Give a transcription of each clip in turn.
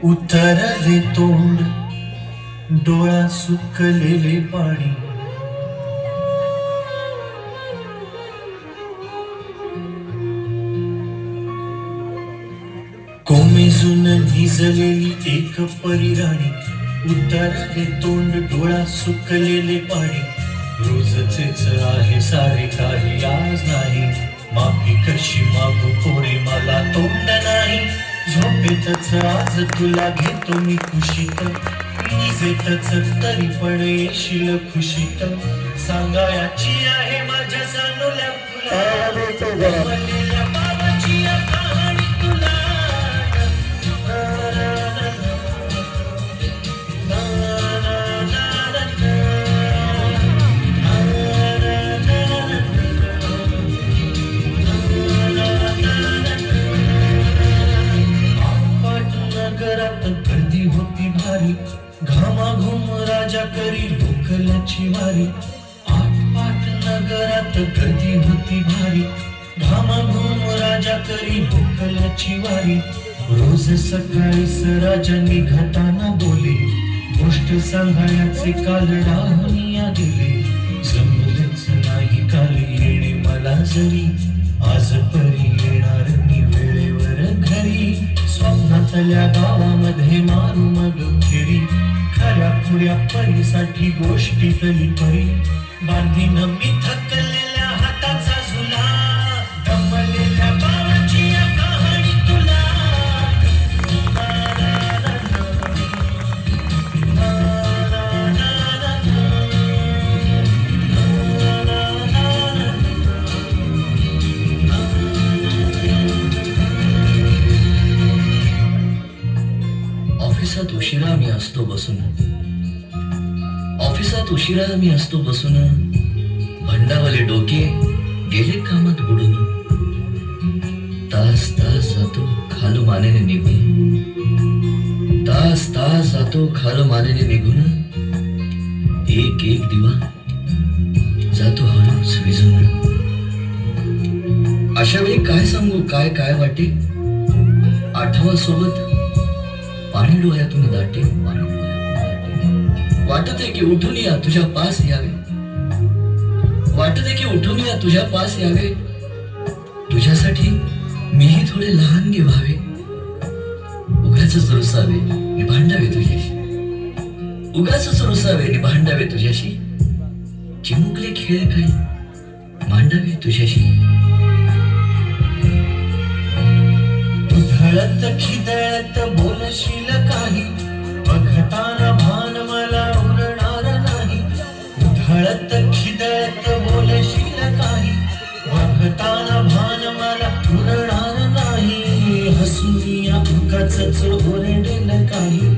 उतरले तोंड डोळा सुकलेले पाणी कोमेजून भिजलेली एक परिराणी उतरले तोंड डोळा सुकलेले पाणी रोजचेच आहे सारे काही आज नाही माफी कशी मागू पोरे मला तोंड नाही झोपेतच आज तुला घेतो मी खुशीत निजेतच तरी पण येशील खुशीत सांगायची आहे माझ्या सानुल्या फुला बाबाची कहाणी तुला गर्दी होती भारी घामाघूम राजा करी लोकलची वारी आठ नगरात गर्दी होती भारी घामाघूम राजा करी लोकलची वारी रोज सकाळी राजा निघताना बोले गोष्ट सांगायचे काल डाहुनिया दिले जमलेच नाही काल येणे मला जरी आज परी येणार मी वेळेवर घरी स्वप्नातल्या गावामध्ये मारू मग फेरी खऱ्या खुऱ्या परीसाठी गोष्टीतली परी बांधीन मी थकलेल्या हाताचा झुला दमलेल्या बाबाची कहाणी तुला ऑफिसात उशिरा मी असतो बसून भंडावले डोके गेले कामात बुडून तास जातो खालू मानेने निघून एक दिवा जातो हळूच विझून अशा वेळी काय सांगू काय वाटे आठवा सोबत पाणी डोळ्यातून दाटे वाटते की उठून या तुझ्या पास यावे तुझ्यासाठी मीही थोडे लहान व्हावे उगाचच रुसावे नि भांडावे तुझ्याशी चिमुकले खेळ काही मांडावे तुझ्याशी उधळत खिदळत बोलशील काही बघताना भान मला उरणार नाही उधळत खिदळत बोलशील काही बघताना भान मला उरणार नाही हसूया उगाचच ओरडेल काही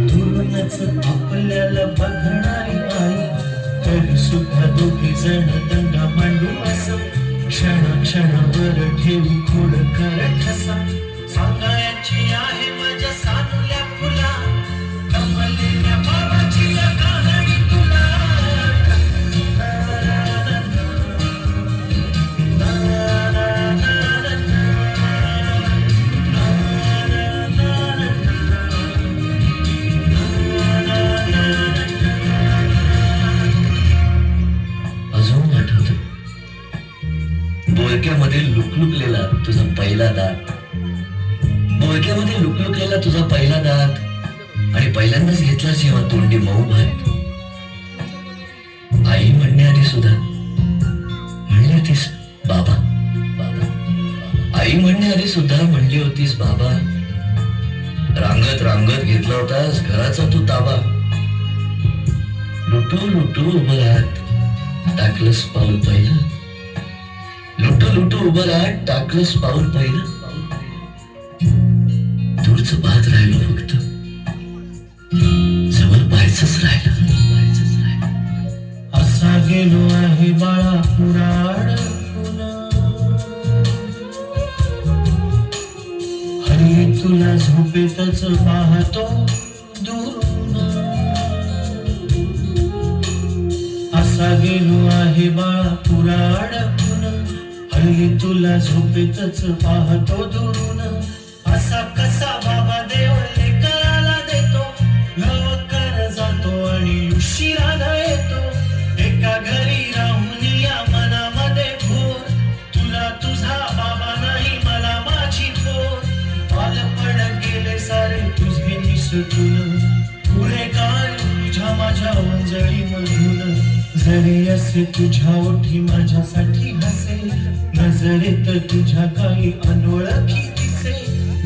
दुरूनच आपल्याला बघणारी आई तरी सुद्धा दोघे जण दंगा मांडू असं क्षणावर ठेवी खोड कर ठसा सांगायची आहे माझ्या सानुल्या फुला दमलेल्या बाबाची कहाणी तुला अजून आठवत बोळक्यामध्ये लुकलुकलेला तुझा पहिला दात आणि पहिल्यांदाच घेतला जेव्हा तोंडी मऊ भात आई म्हणण्याआधी सुद्धा म्हणली होतीस बाबा म्हणली होतीस बाबा रांगत घेतला होतास घराचा तू ताबा लुटू उभं राहत टाकलंस पाऊल पहिलं लुटू उभं राहत टाकलंस पाऊल पहिलं दूरचं पाहत राहिलो फक्त जवळ पाहायचंच राहिलं असा गेलो आहे बाळा पुराण हरी तुला झोपेतच पाहतो दूरून असा गेलो आहे बाळा पुराण हल्ली तुला झोपेतच पाहतो दुरून असा कसा बाबा देव लेकराला देतो लवकर जातो आणि उशिरानं येतो एका घरी राहून या मनामध्ये भोर तुला तुझा बाबा नाही मला माझी पोर बालपण गेले सारे तुझे निसटून पुढे काय तुझ्या माझ्या वंजळी मधून जरी असे तुझ्या ओठी माझ्यासाठी हसे नजरेत तुझ्या काही अनोळखी दिसे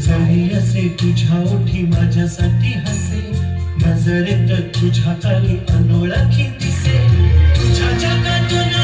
जरी असे तुझ्या ओठी माझ्यासाठी हसे नजरेत तुझ्या काही अनोळखी दिसे तुझ्या जगातून